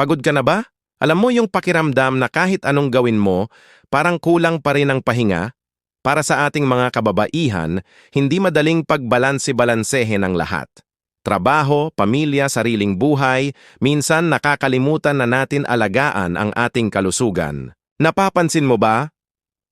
Pagod ka na ba? Alam mo yung pakiramdam na kahit anong gawin mo, parang kulang pa rin ang pahinga? Para sa ating mga kababaihan, hindi madaling pagbalanse-balansehin ang lahat. Trabaho, pamilya, sariling buhay, minsan nakakalimutan na natin alagaan ang ating kalusugan. Napapansin mo ba?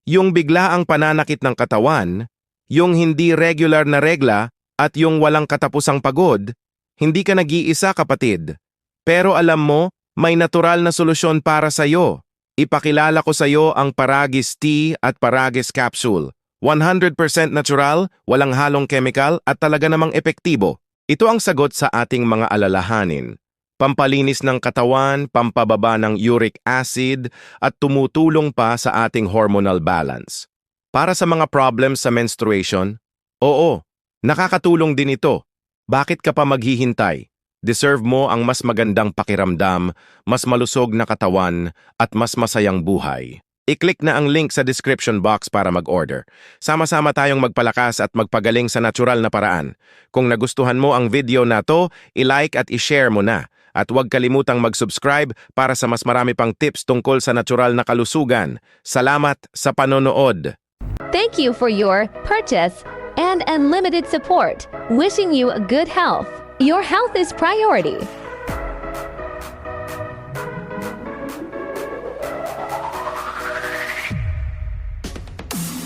Yung biglaang pananakit ng katawan, yung hindi regular na regla, at yung walang katapusang pagod, hindi ka nag-iisa kapatid. Pero alam mo, may natural na solusyon para sa'yo. Ipakilala ko sa'yo ang Paragis Tea at Paragis Capsule. 100% natural, walang halong chemical at talaga namang epektibo. Ito ang sagot sa ating mga alalahanin. Pampalinis ng katawan, pampababa ng uric acid at tumutulong pa sa ating hormonal balance. Para sa mga problems sa menstruation, oo, nakakatulong din ito. Bakit ka pa maghihintay? Deserve mo ang mas magandang pakiramdam, mas malusog na katawan, at mas masayang buhay. I-click na ang link sa description box para mag-order. Sama-sama tayong magpalakas at magpagaling sa natural na paraan. Kung nagustuhan mo ang video na to, i-like at i-share mo na. At huwag kalimutang mag-subscribe para sa mas marami pang tips tungkol sa natural na kalusugan. Salamat sa panonood! Thank you for your purchase and unlimited support. Wishing you good health. Your health is priority.